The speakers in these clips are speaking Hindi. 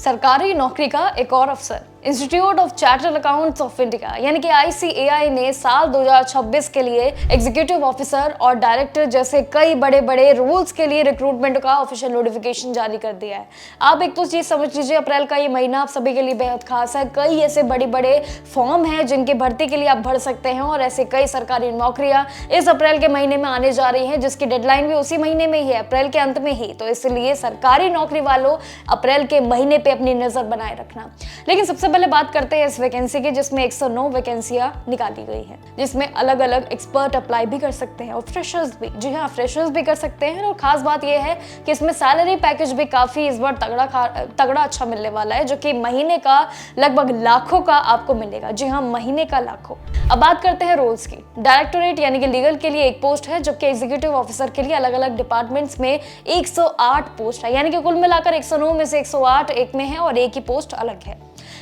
सरकारी नौकरी का एक और अवसर। Institute of chartered accounts of India यानी कि ICAI ने साल 2026 के लिए एग्जीक्यूटिव ऑफिसर और डायरेक्टर जैसे कई बड़े बड़े रोल्स के लिए रिक्रूटमेंट का ऑफिशियल नोटिफिकेशन जारी कर दिया है। आप एक तो चीज समझ लीजिए, अप्रैल का ये महीना आप सभी के लिए बेहद खास है। कई ऐसे बड़े बड़े फॉर्म हैं जिनकी भर्ती के लिए आप भर सकते हैं और ऐसे कई सरकारी नौकरियां इस अप्रैल के महीने में आने जा रही हैं, जिसकी डेडलाइन भी उसी महीने में ही है, अप्रैल के अंत में ही। तो इसलिए सरकारी नौकरी वालों अप्रैल के महीने पे अपनी नजर बनाए रखना। लेकिन सबसे पहले बात करते हैं इस वैकेंसी की, जिसमें 109 वैकेंसियां निकाली गई हैं, जिसमें अलग अलग एक्सपर्ट अप्लाई भी कर सकते हैं और फ्रेशर्स भी। जी हाँ, फ्रेशर्स भी कर सकते हैं। और खास बात यह है कि इसमें सैलरी पैकेज भी काफी इस बार तगड़ा अच्छा मिलने वाला है, जो कि महीने का लगभग लाखों का आपको मिलेगा। जी हाँ, महीने का लाखों। अब बात करते हैं रोल्स की। डायरेक्टोरेट यानी कि लीगल के लिए एक पोस्ट है, जबकि एग्जीक्यूटिव ऑफिसर के लिए अलग अलग डिपार्टमेंट्स में 108 पोस्ट है। यानी कि कुल मिलाकर 109 में से 108 एक में है और एक ही पोस्ट अलग है।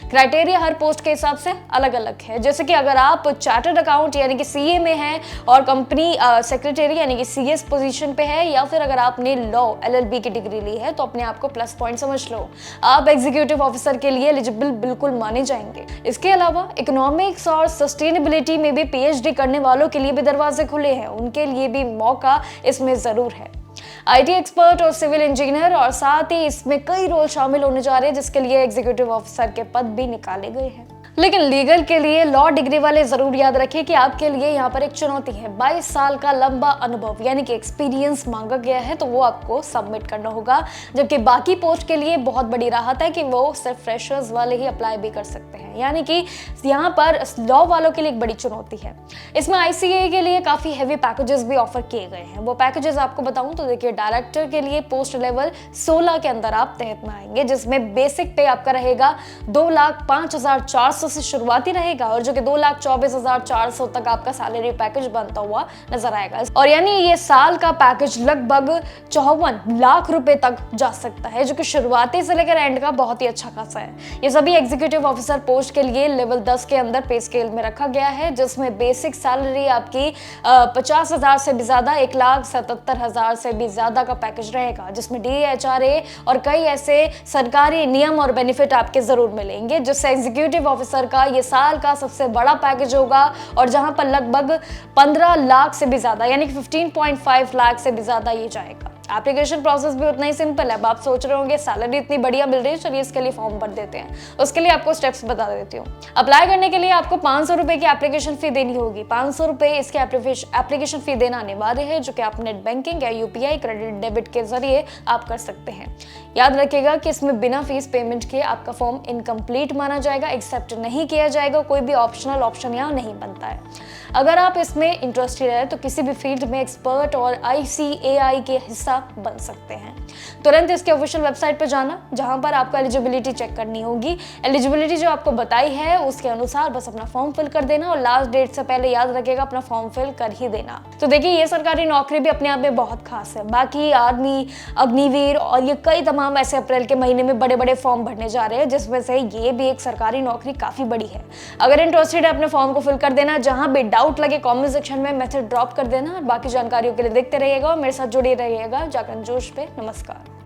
क्राइटेरिया हर पोस्ट के हिसाब से अलग अलग है। जैसे कि अगर आप चार्टर्ड अकाउंट यानी कि CA में हैं और कंपनी सेक्रेटरी यानी कि CS पोजीशन पे है, या फिर अगर आपने लॉ LLB की डिग्री ली है तो अपने आप को प्लस पॉइंट समझ लो, आप एग्जीक्यूटिव ऑफिसर के लिए एलिजिबल बिल्कुल माने जाएंगे। इसके अलावा इकोनॉमिक्स और सस्टेनेबिलिटी में भी PhD करने वालों के लिए भी दरवाजे खुले हैं, उनके लिए भी मौका इसमें जरूर है। IT एक्सपर्ट और सिविल इंजीनियर, और साथ ही इसमें कई रोल शामिल होने जा रहे हैं, जिसके लिए एग्जीक्यूटिव ऑफिसर के पद भी निकाले गए हैं। लेकिन लीगल के लिए लॉ डिग्री वाले जरूर याद रखिए कि आपके लिए यहाँ पर एक चुनौती है। 22 साल का लंबा अनुभव यानी कि एक्सपीरियंस मांगा गया है, तो वो आपको सबमिट करना होगा। जबकि बाकी पोस्ट के लिए बहुत बड़ी राहत है कि वो सिर्फ फ्रेशर्स वाले ही अप्लाई भी कर सकते हैं। यानी कि यहाँ पर लॉ वालों के लिए एक बड़ी चुनौती है। इसमें ICAI के लिए काफी हैवी पैकेजेस भी ऑफर किए गए हैं। वो पैकेजेस आपको बताऊं तो देखिए, डायरेक्टर के लिए पोस्ट लेवल 16 के अंदर आप तहत में आएंगे, जिसमें बेसिक पे आपका रहेगा 2,05,400 से शुरुआती रहेगा, और जो कि 2,24,400 तक आपका सैलरी पैकेज बनता हुआ नजर आएगा। और यानी ये साल का पैकेज लगभग 54 लाख रुपए तक जा सकता है, जो कि शुरुआती से लेकर एंड का बहुत ही अच्छा खासा है। ये सभी एग्जीक्यूटिव ऑफिसर पोस्ट के लिए लेवल 10 के अंदर पे स्केल में रखा गया है, जिसमें बेसिक सैलरी आपकी 50,000 से भी ज्यादा 1,77,000 से भी ज्यादा का पैकेज रहेगा, जिसमें DHRA और कई ऐसे सरकारी नियम और बेनिफिट आपके जरूर मिलेंगे, जिससे एग्जीक्यूटिव ऑफिसर का ये साल का सबसे बड़ा पैकेज होगा, और जहां पर लगभग 15 लाख से भी ज्यादा यानी कि 15.5 लाख से भी ज्यादा ये जाएगा। एप्लीकेशन प्रोसेस भी उतना ही सिंपल है। अब आप सोच रहे होंगे सैलरी इतनी बढ़िया मिल रही है, चलिए इसके लिए फॉर्म भर देते हैं। उसके लिए आपको स्टेप्स बता देती हूँ। अप्लाई करने के लिए आपको 500 रुपए की एप्लीकेशन फी देनी होगी। 500 रुपए इसके एप्लीकेशन फी देना अनिवार्य है, जो कि आप नेट बैंकिंग या UPI क्रेडिट डेबिट के जरिए आप कर सकते हैं। याद रखिएगा कि इसमें बिना फीस पेमेंट के आपका फॉर्म इनकम्प्लीट माना जाएगा, एक्सेप्ट नहीं किया जाएगा। कोई भी ऑप्शनल ऑप्शन यहाँ नहीं बनता है। अगर आप इसमें इंटरेस्टेड है तो किसी भी फील्ड में एक्सपर्ट और ICAI के हिस्सा बन सकते हैं। तुरंत इसके ऑफिशियल वेबसाइट पर जाना, जहां पर आपको एलिजिबिलिटी चेक करनी होगी। एलिजिबिलिटी जो आपको बताई है उसके अनुसार बस अपना फॉर्म फिल कर देना, और लास्ट डेट से पहले याद रखिएगा अपना फॉर्म फिल कर ही देना। तो देखिए, ये सरकारी नौकरी भी अपने आप में बहुत खास है। बाकी आर्मी, अग्निवीर और ये कई तमाम ऐसे अप्रैल के महीने में बड़े बड़े फॉर्म भरने जा रहे हैं, जिसमें से ये भी एक सरकारी नौकरी काफी बड़ी है। अगर इंटरेस्टेड है अपने फॉर्म को फिल कर देना। जहां भी डाउट लगे कमेंट सेक्शन में मैसेज ड्रॉप कर देना। बाकी जानकारियों के लिए देखते रहिएगा और मेरे साथ जुड़े रहिएगा जागरण जोश पे। नमस्कार।